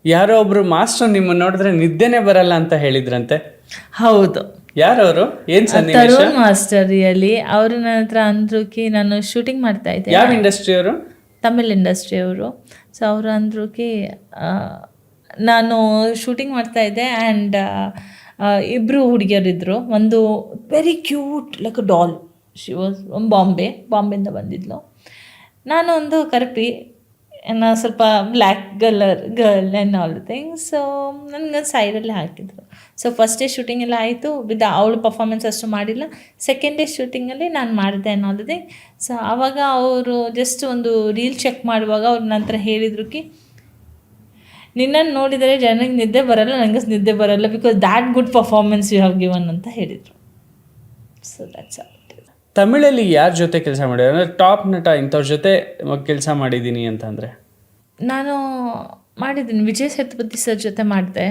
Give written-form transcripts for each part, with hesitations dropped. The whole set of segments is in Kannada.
ಯಾರೋ ಒಬ್ರು ಮಾಸ್ಟರ್ ನಿಮ್ಮನ್ನ ನೋಡಿದ್ರೆ ನಿದ್ದೆನೆ ಬರಲ್ಲ ಅಂತ ಹೇಳಿದ್ರಂತೆ. ಹೌದು, ಯಾರವರು? ಏನ್ ಸನ್ನಿವೇಶ? Tarun master really. ಅವರು ನನ್ನ ಹತ್ರ ಅಂದ್ರು ಕಿ ನಾನು ಶೂಟಿಂಗ್ ಮಾಡ್ತಾ ಇದ್ದೆ, ಯಾವ ಇಂಡಸ್ಟ್ರಿ ಅವರು? ತಮಿಳ್ ಇಂಡಸ್ಟ್ರಿ ಅವರು. ಸೊ ಅವರು ಅಂದ್ರು ಕಿ ನಾನು ಶೂಟಿಂಗ್ ಮಾಡ್ತಾ ಇದ್ದೆ ಆ್ಯಂಡ್ ಇಬ್ಬರು ಹುಡುಗಿಯರಿದ್ದರು. ಒಂದು very cute like a doll, she was ಬಾಂಬೆಯಿಂದ ಬಂದಿದ್ಲು. ನಾನು ಒಂದು ಕರಪಿ, ಸ್ವಲ್ಪ black girl and all things. So ನನಗೆ ಸೈಡಲ್ಲೇ ಹಾಕಿದ್ರು. ಸೊ ಫಸ್ಟ್ ಡೇ ಶೂಟಿಂಗ್ ಎಲ್ಲ ಆಯಿತು, ಅವಳು ಪರ್ಫಾರ್ಮೆನ್ಸ್ ಅಷ್ಟು ಮಾಡಿಲ್ಲ. ಸೆಕೆಂಡ್ ಡೇ ಶೂಟಿಂಗಲ್ಲಿ ನಾನು ಮಾಡಿದೆ ಅನ್ನೋದು. ಸೊ ಆವಾಗ ಅವರು ಜಸ್ಟ್ ಒಂದು ರೀಲ್ ಚೆಕ್ ಮಾಡುವಾಗ ಅವ್ರು ನಂತರ ಹೇಳಿದ್ರು ಕಿ ನಿನ್ನನ್ನು ನೋಡಿದರೆ ಜನರಿಗೆ ನಿದ್ದೆ ಬರಲ್ಲ, ನನಗೆ ನಿದ್ದೆ ಬರಲ್ಲ, because that good performance you have given ಅಂತ ಹೇಳಿದರು. So that's all. ತಮಿಳಲ್ಲಿ ಯಾರ ಜೊತೆ ಕೆಲಸ ಮಾಡಿದ್ರೆ, ಅಂದರೆ ಟಾಪ್ ನಟ ಇಂಥವ್ರ ಜೊತೆ ಕೆಲಸ ಮಾಡಿದ್ದೀನಿ ಅಂತಂದರೆ? ನಾನು ಮಾಡಿದ್ದೀನಿ, ವಿಜಯ್ ಸೇತುಪತಿ ಸರ್ ಜೊತೆ ಮಾಡಿದೆ.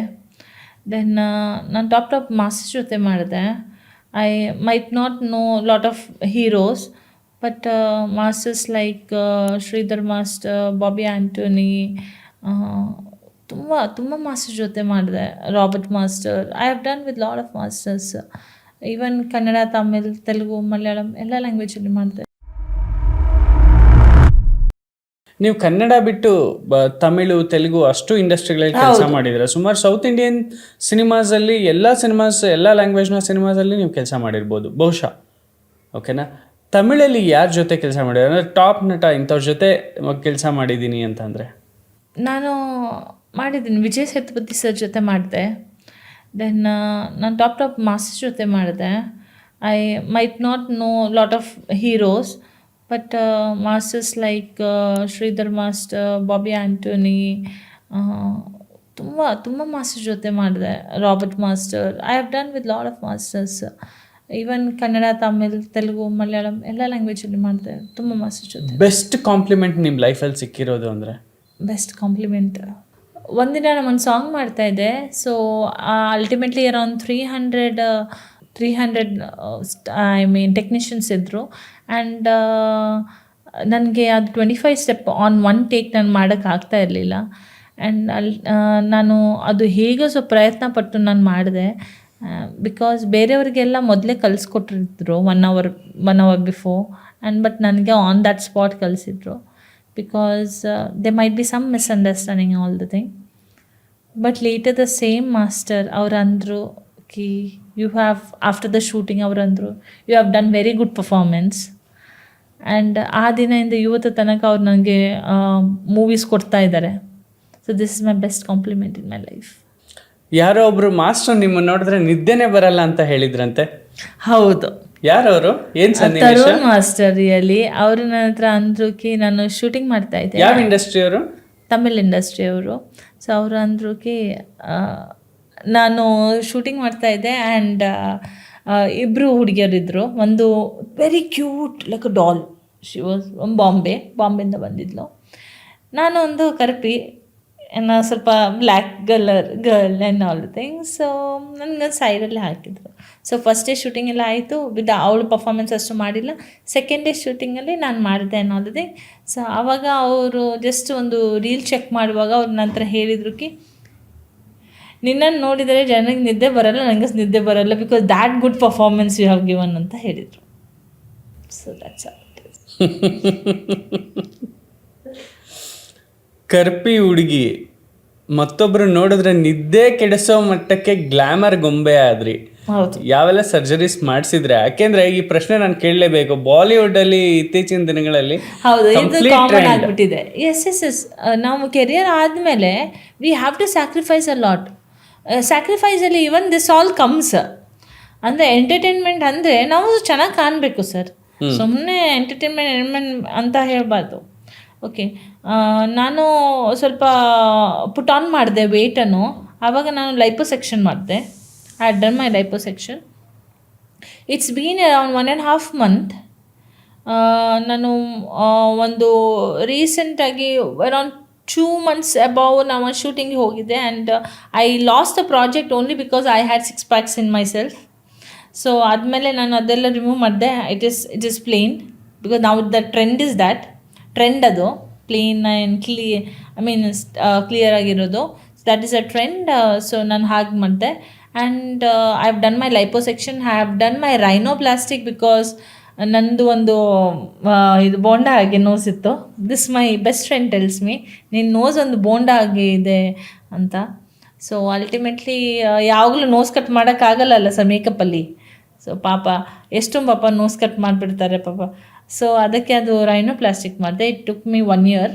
ದೆನ್ ನಾನು ಟಾಪ್ ಮಾಸ್ಟರ್ ಜೊತೆ ಮಾಡಿದೆ. I might not know lot of heroes, but masters like Sridhar master, Bobby Antony, ತುಂಬ ಮಾಸ್ಟರ್ ಜೊತೆ ಮಾಡಿದೆ. Robert master, I have done with lot of masters. Even Kannada, Tamil, Telugu, Malayalam ಎಲ್ಲ ಲ್ಯಾಂಗ್ವೇಜಲ್ಲಿ ಮಾಡಿದೆ. ನೀವು ಕನ್ನಡ ಬಿಟ್ಟು ತಮಿಳು, ತೆಲುಗು ಅಷ್ಟು ಇಂಡಸ್ಟ್ರಿಗಳಲ್ಲಿ ಕೆಲಸ ಮಾಡಿದ್ರೆ. ಸುಮಾರು ಸೌತ್ ಇಂಡಿಯನ್ ಸಿನಿಮಾಸಲ್ಲಿ ಎಲ್ಲ ಲ್ಯಾಂಗ್ವೇಜ್ನ ಸಿನಿಮಾಸಲ್ಲಿ ನೀವು ಕೆಲಸ ಮಾಡಿರ್ಬೋದು ಬಹುಶಃ, ಓಕೆನಾ? ತಮಿಳಲ್ಲಿ ಯಾರ ಜೊತೆ ಕೆಲಸ ಮಾಡಿದ್ರೆ, ಅಂದರೆ ಟಾಪ್ ನಟ ಇಂಥವ್ರ ಜೊತೆ ಕೆಲಸ ಮಾಡಿದ್ದೀನಿ ಅಂತಂದರೆ? ನಾನು ಮಾಡಿದ್ದೀನಿ, ವಿಜಯ್ ಸೇತುಪತಿ ಸರ್ ಜೊತೆ ಮಾಡಿದೆ. ದೆನ್ ನಾನು ಟಾಪ್ ಮಾಸ್ಟರ್ ಜೊತೆ ಮಾಡಿದೆ. I might not know lot of heroes, but masters like Sridhar master, Bobby Antony, ತುಂಬ ಮಾಸ್ಟರ್ ಜೊತೆ ಮಾಡಿದೆ. Robert master, I have done with lot of masters. Even Kannada, Tamil, Telugu, Malayalam ಎಲ್ಲ ಲ್ಯಾಂಗ್ವೇಜಲ್ಲಿ ಮಾಡಿದೆ. ತುಂಬ ಮಾಸ್ಟರ್ ಜೊತೆ. ಬೆಸ್ಟ್ ಕಾಂಪ್ಲಿಮೆಂಟ್ ನಿಮ್ಮ ಲೈಫಲ್ಲಿ ಸಿಕ್ಕಿರೋದು ಅಂದರೆ? ಬೆಸ್ಟ್ ಕಾಂಪ್ಲಿಮೆಂಟ್, ಒಂದಿನ ನಾನು ಒಂದು ಸಾಂಗ್ ಮಾಡ್ತಾಯಿದ್ದೆ. So ultimately around 300 I mean technicians ಇದ್ದರು. ಆ್ಯಂಡ್ ನನಗೆ ಅದು 25 ಸ್ಟೆಪ್ ಆನ್ ಒನ್ ಟೇಕ್ ನಾನು ಮಾಡೋಕ್ಕಾಗ್ತಾ ಇರಲಿಲ್ಲ. ಆ್ಯಂಡ್ ನಾನು ಅದು ಹೇಗೋ ಸ್ವಲ್ಪ ಪ್ರಯತ್ನ ಪಟ್ಟು ನಾನು ಮಾಡಿದೆ. ಬಿಕಾಸ್ ಬೇರೆಯವರಿಗೆಲ್ಲ ಮೊದಲೇ ಕಲಿಸ್ಕೊಟ್ಟಿದ್ರು one hour before. And but ನನಗೆ ಆನ್ ದ್ಯಾಟ್ ಸ್ಪಾಟ್ ಕಲಿಸಿದ್ರು. Because they might be some misunderstanding all the thing. But later the same master ಅವ್ರು ಅಂದರು ಕಿ you have, after the shooting ಅವ್ರು ಅಂದರು you have done very good performance. And ಆ ದಿನದಿಂದ ಇವತ್ತು ತನಕ ಅವ್ರು ನನಗೆ ಮೂವೀಸ್ ಕೊಡ್ತಾ ಇದ್ದಾರೆ. So this is my best compliment in my life. ಯಾರೋ ಒಬ್ರು ಮಾಸ್ಟರ್ ನಿಮ್ಮನ್ನ ನೋಡಿದ್ರೆ ನಿದ್ದೆನೆ ಬರಲ್ಲ ಅಂತ ಹೇಳಿದ್ರಂತೆ. ಹೌದು, ಯಾರವರು? ಏನ್ ಸನ್ನಿವೇಶ? Tarun master really. ಅವರು ನನ್ನ ಹತ್ರ ಅಂದ್ರು ಕಿ ನಾನು ಶೂಟಿಂಗ್ ಮಾಡ್ತಾ ಇದ್ದೆ. ಯಾವ ಇಂಡಸ್ಟ್ರಿ ಅವರು? ತಮಿಳ್ ಇಂಡಸ್ಟ್ರಿ ಅವರು. ಸೊ ಅವರು ಅಂದ್ರು ಕಿ ನಾನು ಶೂಟಿಂಗ್ ಮಾಡ್ತಾ ಇದ್ದೆ ಆ್ಯಂಡ್ ಇಬ್ಬರು ಹುಡುಗಿಯರಿದ್ದರು. ಒಂದು very cute like a doll, she was ಬಾಂಬೆಯಿಂದ ಬಂದಿದ್ಲು. ನಾನು ಒಂದು ಕರಪಿ, ಸ್ವಲ್ಪ black girl and all things. So ನನಗೆ ಸೈಡಲ್ಲೇ ಹಾಕಿದ್ರು. ಸೊ ಫಸ್ಟ್ ಡೇ ಶೂಟಿಂಗ್ ಎಲ್ಲ ಆಯಿತು, ಅವಳು ಪರ್ಫಾರ್ಮೆನ್ಸ್ ಅಷ್ಟು ಮಾಡಿಲ್ಲ. ಸೆಕೆಂಡ್ ಡೇ ಶೂಟಿಂಗಲ್ಲಿ ನಾನು ಮಾಡಿದೆ ಅನ್ನೋದು. ಸೊ ಆವಾಗ ಅವರು ಜಸ್ಟ್ ಒಂದು ರೀಲ್ ಚೆಕ್ ಮಾಡುವಾಗ ಅವ್ರು ನಂತರ ಹೇಳಿದ್ರು ಕಿ ನಿನ್ನನ್ನು ನೋಡಿದರೆ ಜನರಿಗೆ ನಿದ್ದೆ ಬರಲ್ಲ, ನನಗೆ ನಿದ್ದೆ ಬರಲ್ಲ, because that good performance you have given ಅಂತ ಹೇಳಿದರು. So that's all. ಕರ್ಪಿ ಹುಡುಗಿ ಮತ್ತೊಬ್ರು ನೋಡಿದ್ರೆ ನಿದ್ದೆ ಕೆಡಿಸೋ ಮಟ್ಟಕ್ಕೆ ಗ್ಲಾಮರ್ ಗೊಂಬೆ ಆದ್ರಿ. ಹೌದು, ಯಾವೆಲ್ಲ ಸರ್ಜರೀಸ್ ಮಾಡಿಸಿದ್ರೆ? ಯಾಕೆಂದ್ರೆ ಈ ಪ್ರಶ್ನೆ ನಾನು ಕೇಳಲೇಬೇಕು. ಬಾಲಿವುಡ್ ಅಲ್ಲಿ ಇತ್ತೀಚಿನ ದಿನಗಳಲ್ಲಿ ಹೌದು, ಇದು ಕಾಮನ್ ಆಗಿಬಿಟ್ಟಿದೆ. ಎಸ್ ನಾವು ಕೆರಿಯರ್ ಆದಮೇಲೆ we have to sacrifice a lot. ಸ್ಯಾಕ್ರಿಫೈಸಲ್ಲಿ ಇವನ್ ದಿಸ್ ಆಲ್ ಕಮ್ಸ್. ಅಂದರೆ ಎಂಟರ್ಟೈನ್ಮೆಂಟ್ ಅಂದರೆ ನಾವು ಚೆನ್ನಾಗಿ ಕಾಣಬೇಕು ಸರ್, ಸುಮ್ಮನೆ ಎಂಟರ್ಟೈನ್ಮೆಂಟ್ ಅಂತ ಹೇಳಬಾರ್ದು. ಓಕೆ, ನಾನು ಸ್ವಲ್ಪ ಪುಟ್ ಆನ್ ಮಾಡಿದೆ ವೆಯ್ಟನ್ನು. ಆವಾಗ ನಾನು ಲೈಪೋಸೆಕ್ಷನ್ ಮಾಡಿದೆ. I had done my liposuction. It's been around 1.5 month. ನಾನು ಒಂದು ರೀಸೆಂಟಾಗಿ ಅರೌಂಡ್ 2 months ಅಬೌವ್ ನಾವು ಶೂಟಿಂಗಿಗೆ ಹೋಗಿದ್ದೆ. And I lost the project only because I had 6 packs in myself. So ಆದಮೇಲೆ ನಾನು ಅದೆಲ್ಲ ರಿಮೂವ್ ಮಾಡಿದೆ. ಇಟ್ ಇಸ್ ಪ್ಲೇನ್, ಬಿಕಾಸ್ ನಾವು ದ ಟ್ರೆಂಡ್ ಅದು ಪ್ಲೇನ್ ಆ್ಯಂಡ್ ಕ್ಲಿಯರ್ ಆಗಿರೋದು. That is a trend. So ನಾನು ಹಾಗೆ ಮಾಡಿದೆ. And I have done my liposuction, I have done my rhinoplastic because ನಂದು ಒಂದು ಇದು ಬೋಂಡ ಆಗಿ ನೋಸ್ ಇತ್ತು. This my best friend tells me, ನಿನ್ನ ನೋಸ್ ಒಂದು ಬೋಂಡ ಆಗಿ ಇದೆ ಅಂತ. ಸೊ ಅಲ್ಟಿಮೇಟ್ಲಿ ಯಾವಾಗಲೂ ನೋಸ್ ಕಟ್ ಮಾಡೋಕ್ಕಾಗಲ್ಲ ಸರ್ ಮೇಕಪ್ಪಲ್ಲಿ. ಸೊ ಪಾಪ ಪಾಪ ನೋಸ್ ಕಟ್ ಮಾಡಿಬಿಡ್ತಾರೆ ಪಾಪ. ಸೊ ಅದಕ್ಕೆ ಅದು ರೈನೋಪ್ಲಾಸ್ಟಿಕ್ ಮಾಡಿದೆ. It took me 1 year,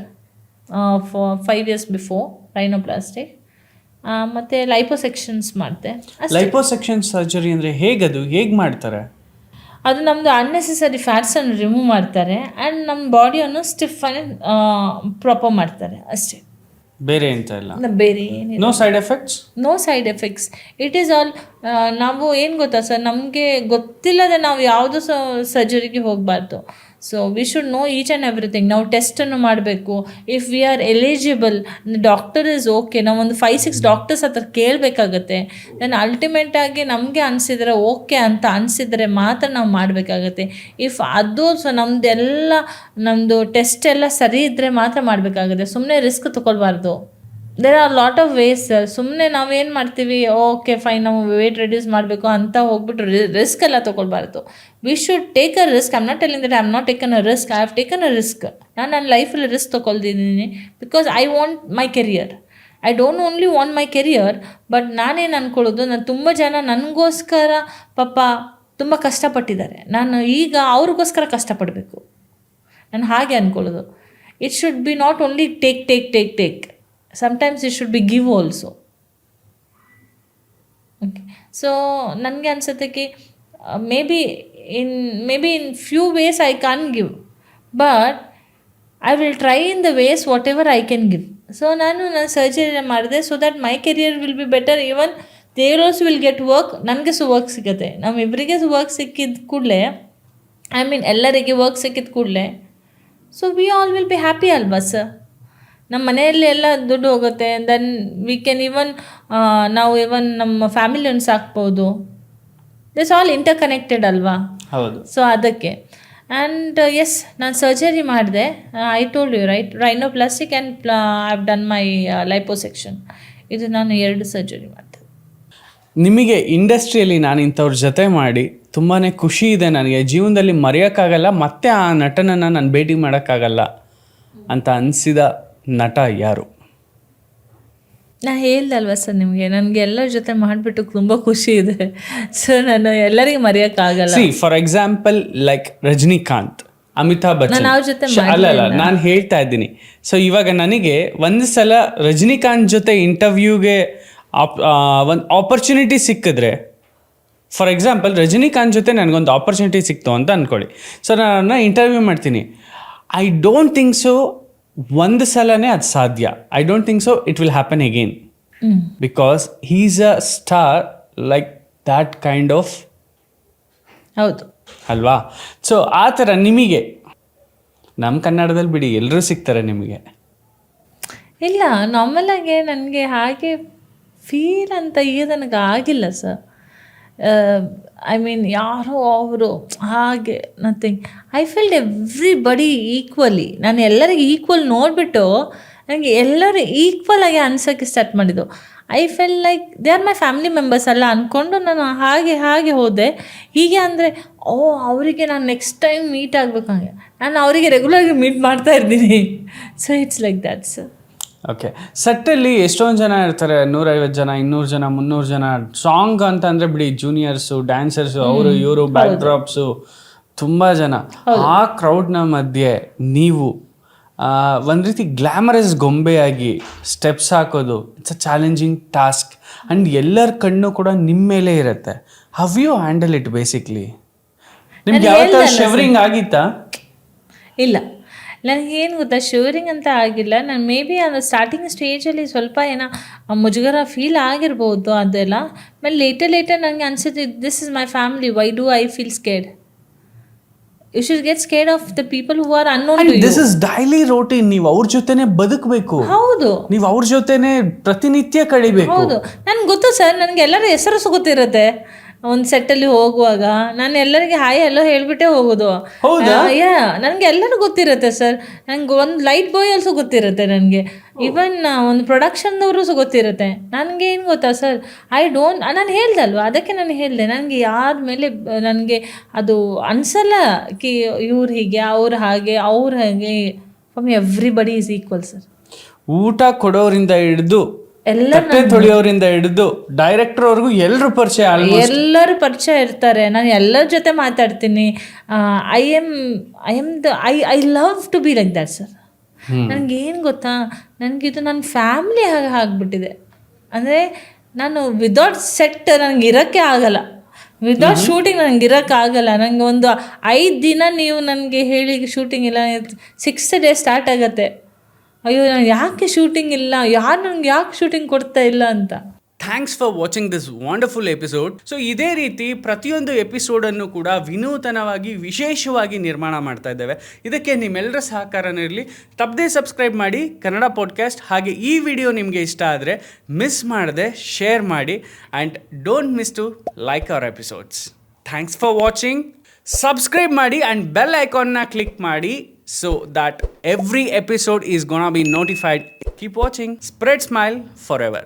5 years before rhinoplastic. ಮತ್ತು ಲೈಪೋಸೆಕ್ಷನ್ಸ್ ಮಾಡಿದೆ. ಲೈಪೋಸೆಕ್ಷನ್ ಸರ್ಜರಿ ಅಂದರೆ ಹೇಗೆ ಮಾಡ್ತಾರೆ? ಅದು ನಮ್ಮದು ಅನ್ನೆಸೆಸರಿ ಫ್ಯಾಟ್ಸನ್ನು ರಿಮೂವ್ ಮಾಡ್ತಾರೆ ಆ್ಯಂಡ್ ನಮ್ಮ ಬಾಡಿಯನ್ನು ಸ್ಟಿಫ್ ಆ್ಯಂಡ್ ಪ್ರಾಪರ್ ಮಾಡ್ತಾರೆ ಅಷ್ಟೇ, ಬೇರೆ ಎಂತ ಇಲ್ಲ. ಬೇರೆ ಏನಿಲ್ಲ. No side effects? No side effects. It is all ನಾವು ಏನು ಗೊತ್ತಾ ಸರ್, ನಮಗೆ ಗೊತ್ತಿಲ್ಲದೆ ನಾವು ಯಾವುದೋ ಸರ್ಜರಿಗೆ ಹೋಗಬಾರ್ದು. So we should know each and everything. ನಾವು ಟೆಸ್ಟನ್ನು ಮಾಡಬೇಕು. If we are eligible, doctor is okay, ನಾವೊಂದು 5-6 ಡಾಕ್ಟರ್ಸ್ ಹತ್ರ ಕೇಳಬೇಕಾಗತ್ತೆ. ದೆನ್ ಅಲ್ಟಿಮೇಟಾಗಿ ನಮಗೆ ಅನಿಸಿದರೆ ಓಕೆ ಅಂತ ಅನಿಸಿದರೆ ಮಾತ್ರ ನಾವು ಮಾಡಬೇಕಾಗತ್ತೆ. ಇಫ್ ಅದು ನಮ್ಮದು ಟೆಸ್ಟ್ ಎಲ್ಲ ಸರಿ ಇದ್ದರೆ ಮಾತ್ರ ಮಾಡಬೇಕಾಗುತ್ತೆ. ಸುಮ್ಮನೆ ರಿಸ್ಕ್ ತೊಗೊಳ್ಬಾರ್ದು. There are lot of ways sir. ಸುಮ್ಮನೆ ನಾವೇನು ಮಾಡ್ತೀವಿ, ಓಕೆ ಫೈನ್ ನಾವು ವೇಟ್ ರೆಡ್ಯೂಸ್ ಮಾಡಬೇಕು ಅಂತ ಹೋಗ್ಬಿಟ್ಟು ರಿಸ್ಕ್ ಎಲ್ಲ ತೊಗೊಳ್ಬಾರ್ದು. We should take a risk. I am not telling that I am not taken a risk. I have taken a risk. ನಾನು ನನ್ನ ಲೈಫಲ್ಲಿ ರಿಸ್ಕ್ ತೊಗೊಳ್ತಿದ್ದೀನಿ because I want my career. I don't only want my career, but ನಾನೇನು ಅಂದ್ಕೊಳ್ಳೋದು, ನಾನು ತುಂಬ ಜನ ನನಗೋಸ್ಕರ ಪಾಪ ತುಂಬ ಕಷ್ಟಪಟ್ಟಿದ್ದಾರೆ, ನಾನು ಈಗ ಅವ್ರಿಗೋಸ್ಕರ ಕಷ್ಟಪಡಬೇಕು, ನಾನು ಹಾಗೆ ಅಂದ್ಕೊಳ್ಳೋದು. It should be not only take. Sometimes it should be give also. Okay. So ನನಗೆ ಅನಿಸುತ್ತೆ ಕಿ maybe in few ways I can't give, but I will try in the ways whatever I can give. So ನಾನು ಸರ್ಜರಿ ಮಾಡಿದೆ so that my career will be better. Even they also will get work. ನನಗೆ ವರ್ಕ್ ಸಿಗುತ್ತೆ. ನಮ್ಮಿಬ್ಬರಿಗೆ ವರ್ಕ್ ಸಿಕ್ಕಿದ ಕೂಡಲೇ, ಐ ಮೀನ್ ಎಲ್ಲರಿಗೆ ವರ್ಕ್ ಸಿಕ್ಕಿದ ಕೂಡಲೇ, so we all will be happy ಅಲ್ವಾ ಸರ್? ನಮ್ಮ ಮನೆಯಲ್ಲಿ ಎಲ್ಲ ದುಡ್ಡು ಹೋಗುತ್ತೆ. ದೆನ್ ವಿ ಕ್ಯಾನ್ ನಾವು ನಮ್ಮ ಫ್ಯಾಮಿಲಿಯನ್ನು ಸಾಕ್ಬೋದು. ದಿಸ್ ಆಲ್ ಇಂಟರ್ ಕನೆಕ್ಟೆಡ್ ಅಲ್ವಾ? ಹೌದು. ಸೊ ಅದಕ್ಕೆ. ಆ್ಯಂಡ್ ಎಸ್, ನಾನು ಸರ್ಜರಿ ಮಾಡಿದೆ. I told you right, rhinoplastic and I have done my liposuction. ಇದು ನಾನು 2 ಸರ್ಜರಿ ಮಾಡಿದೆ. ನಿಮಗೆ ಇಂಡಸ್ಟ್ರಿಯಲ್ಲಿ ನಾನು ಇಂಥವ್ರ ಜೊತೆ ಮಾಡಿ ತುಂಬಾ ಖುಷಿ ಇದೆ, ನನಗೆ ಜೀವನದಲ್ಲಿ ಮರೆಯೋಕ್ಕಾಗಲ್ಲ, ಮತ್ತೆ ಆ ನಟನನ್ನು ನಾನು ಭೇಟಿ ಮಾಡೋಕ್ಕಾಗಲ್ಲ ಅಂತ ಅನಿಸಿದ ನಟ ಯಾರು? ನಾನು ಹೇಳ್ದಲ್ವ ಸರ್ ನಿಮಗೆ, ನನಗೆ ಎಲ್ಲರ ಜೊತೆ ಮಾಡಿಬಿಟ್ಟು ತುಂಬ ಖುಷಿ ಇದೆ. ಸೊ ನಾನು ಎಲ್ಲರಿಗೂ ಮರೆಯೋಕ್ಕಾಗಲ್ಲ. For example like Rajinikanth, Amitabh Bachchan, ಅವ್ರ ಜೊತೆ ಅಲ್ಲ ನಾನು ಹೇಳ್ತಾ ಇದ್ದೀನಿ. ಸೊ ಇವಾಗ ನನಗೆ ಒಂದು ಸಲ ರಜನಿಕಾಂತ್ ಜೊತೆ ಇಂಟರ್ವ್ಯೂಗೆ ಒಂದು ಆಪರ್ಚುನಿಟಿ ಸಿಕ್ಕಿದ್ರೆ, ಫಾರ್ ಎಕ್ಸಾಂಪಲ್ ರಜನಿಕಾಂತ್ ಜೊತೆ ನನಗೊಂದು ಆಪರ್ಚುನಿಟಿ ಸಿಕ್ತು ಅಂತ ಅಂದ್ಕೊಳ್ಳಿ. ಸೊ ನಾನು ಇಂಟರ್ವ್ಯೂ ಮಾಡ್ತೀನಿ. ಐ ಡೋಂಟ್ ಥಿಂಕ್ ಸೊ ಒಂದು ಸಲನೇ ಅದು ಸಾಧ್ಯ. I don't think so it will happen again, because he is a star like that kind of. ಹೌದು ಅಲ್ವಾ? ಸೊ ಆ ಥರ ನಿಮಗೆ ನಮ್ಮ ಕನ್ನಡದಲ್ಲಿ ಬಿಡಿ ಎಲ್ಲರೂ ಸಿಗ್ತಾರೆ ನಿಮಗೆ? ಇಲ್ಲ, ನಾರ್ಮಲಾಗೆ ನನಗೆ ಹಾಗೆ ಫೀಲ್ ಅಂತ ಈಗ ನನಗೆ ಆಗಿಲ್ಲ ಸರ್. ಐ ಮೀನ್ ಯಾರೋ ಅವರು ಹಾಗೆ nothing. I field everybody equally. ನಾನು ಎಲ್ಲರಿಗೆ ಈಕ್ವಲ್ ನೋಡಿಬಿಟ್ಟು ನನಗೆ ಎಲ್ಲರೂ ಈಕ್ವಲ್ ಆಗಿ ಅನ್ಸೋಕ್ಕೆ ಸ್ಟಾರ್ಟ್ ಮಾಡಿದ್ದು. I feel like they are my family members ಅಲ್ಲ ಅಂದ್ಕೊಂಡು ನಾನು ಹಾಗೆ ಹೋದೆ. ಹೀಗೆ ಅಂದರೆ ಅವರಿಗೆ ನಾನು ನೆಕ್ಸ್ಟ್ ಟೈಮ್ ಮೀಟ್ ಆಗಬೇಕು, ಹಾಗೆ ನಾನು ಅವರಿಗೆ ರೆಗ್ಯುಲರ್ಗೆ ಮೀಟ್ ಮಾಡ್ತಾ ಇರ್ತೀನಿ. So it's like that sir. Okay. ಸೆಟ್ಟಲ್ಲಿ ಎಷ್ಟೊಂದು ಜನ ಇರ್ತಾರೆ, 150 ಜನ, 200 ಜನ, 300 ಜನ. ಸಾಂಗ್ ಅಂತ ಅಂದರೆ ಬಿಡಿ, ಜೂನಿಯರ್ಸು, ಡ್ಯಾನ್ಸರ್ಸು, ಅವರು ಇವರು, ಬ್ಯಾಕ್ ಡ್ರಾಪ್ಸು, ತುಂಬ ಜನ. ಆ ಕ್ರೌಡ್ನ ಮಧ್ಯೆ ನೀವು ಒಂದು ರೀತಿ ಗ್ಲಾಮರಸ್ ಗೊಂಬೆಯಾಗಿ ಸ್ಟೆಪ್ಸ್ ಹಾಕೋದು, it's a challenging task. And ಎಲ್ಲರ ಕಣ್ಣು ಕೂಡ ನಿಮ್ಮ ಮೇಲೆ ಇರುತ್ತೆ. How you handle it basically? ನಿಮ್ಗೆ ಯಾವತ್ತಾದ್ರು ಶವರಿಂಗ್ ಆಗಿತ್ತಾ? ಇಲ್ಲ, ನನಗೇನು ಗೊತ್ತಾ, ಶಿವರಿಂಗ್ ಅಂತ ಆಗಿಲ್ಲ. ನಾನು ಮೇ ಬಿ ಅದು ಸ್ಟಾರ್ಟಿಂಗ್ ಸ್ಟೇಜಲ್ಲಿ ಸ್ವಲ್ಪ ಏನೋ ಮುಜುಗರ ಫೀಲ್ ಆಗಿರ್ಬೋದು ಅದೆಲ್ಲ. ಆಮೇಲೆ ಲೇಟರ್ ನನಗೆ ಅನಿಸುತ್ತೆ, this is my family, why do I feel scared? You should get scared of the people who are unknown to you. This is daily routine. ನೀವು ಅವ್ರ ಜೊತೆನೆ ಬದುಕಬೇಕು. ಹೌದು, ನೀವು ಅವ್ರ ಜೊತೆನೆ ಪ್ರತಿನಿತ್ಯ ಕಳಿಬೇಕು. ಹೌದು, ನನ್ಗೆ ಗೊತ್ತು ಸರ್, ನನಗೆ ಎಲ್ಲರ ಹೆಸರು ಗೊತ್ತಿರುತ್ತೆ. ಒಂದು ಸೆಟ್ಟಲ್ಲಿ ಹೋಗುವಾಗ ನಾನು ಎಲ್ಲರಿಗೆ ಹಾಯ್ ಎಲ್ಲೋ ಹೇಳ್ಬಿಟ್ಟೇ ಹೋಗೋದು. ಯಾ ನನಗೆ ಎಲ್ಲರೂ ಗೊತ್ತಿರುತ್ತೆ ಸರ್. ನನಗೆ ಒಂದು ಲೈಟ್ ಬಾಯ್ ಆಲ್ಸೋ ಗೊತ್ತಿರುತ್ತೆ ನನಗೆ. ಈವನ್ ಒಂದು ಪ್ರೊಡಕ್ಷನ್ದವರು ಸಹ ಗೊತ್ತಿರುತ್ತೆ. ನನಗೆ ಏನು ಗೊತ್ತಾ ಸರ್, ನಾನು ಹೇಳ್ದಲ್ವ, ಅದಕ್ಕೆ ನಾನು ಹೇಳಿದೆ, ನನಗೆ ಯಾರ ಮೇಲೆ ನನಗೆ ಅದು ಅನಿಸಲ್ಲ ಕಿ ಇವ್ರು ಹೀಗೆ ಅವ್ರು ಹಾಗೆ ಅವ್ರು ಹಾಗೆ. For me everybody is equal sir. ಊಟ ಕೊಡೋರಿಂದ ಹಿಡಿದು ಎಲ್ಲ ತೊಳೆಯೋರಿಂದ ಹಿಡಿದು ಡೈರೆಕ್ಟರ್ ಅವ್ರಿಗೂ ಎಲ್ಲರೂ ಪರಿಚಯ, ಎಲ್ಲರೂ ಪರಿಚಯ ಇರ್ತಾರೆ. ನಾನು ಎಲ್ಲರ ಜೊತೆ ಮಾತಾಡ್ತೀನಿ. I love to be like that sir. ನನಗೇನು ಗೊತ್ತಾ, ನನಗಿದು ನನ್ನ ಫ್ಯಾಮ್ಲಿ ಹಾಗೆ ಆಗಿಬಿಟ್ಟಿದೆ. ಅಂದರೆ ನಾನು ವಿದೌಟ್ ಸೆಟ್ ನನಗೆ ಇರೋಕ್ಕೆ ಆಗಲ್ಲ, ವಿದೌಟ್ ಶೂಟಿಂಗ್ ನನಗೆ ಇರೋಕ್ಕಾಗಲ್ಲ. ನನಗೆ ಒಂದು 5 ದಿನ ನೀವು ನನಗೆ ಹೇಳಿ ಶೂಟಿಂಗ್ ಇಲ್ಲ, 6th ಡೇ ಸ್ಟಾರ್ಟ್ ಆಗುತ್ತೆ. ಅಯ್ಯೋ ನಾನು ಯಾಕೆ ಶೂಟಿಂಗ್ ಇಲ್ಲ, ನನಗೆ ಯಾಕೆ ಶೂಟಿಂಗ್ ಕೊಡ್ತಾ ಇಲ್ಲ ಅಂತ. Thanks for watching this wonderful episode. So ಇದೇ ರೀತಿ ಪ್ರತಿಯೊಂದು ಎಪಿಸೋಡನ್ನು ಕೂಡ ವಿನೂತನವಾಗಿ ವಿಶೇಷವಾಗಿ ನಿರ್ಮಾಣ ಮಾಡ್ತಾ ಇದ್ದೇವೆ. ಇದಕ್ಕೆ ನಿಮ್ಮೆಲ್ಲರ ಸಹಕಾರನೂ ಇರಲಿ. ತಪ್ಪದೇ ಸಬ್ಸ್ಕ್ರೈಬ್ ಮಾಡಿ ಕನ್ನಡ ಪಾಡ್ಕಾಸ್ಟ್. ಹಾಗೆ ಈ ವಿಡಿಯೋ ನಿಮಗೆ ಇಷ್ಟ ಆದರೆ ಮಿಸ್ ಮಾಡದೆ ಶೇರ್ ಮಾಡಿ and don't miss to like our episodes. Thanks for watching. Subscribe ಮಾಡಿ ಆ್ಯಂಡ್ ಬೆಲ್ ಐಕಾನ್ನ ಕ್ಲಿಕ್ ಮಾಡಿ so that every episode is gonna be notified. Keep watching. Spread smile forever.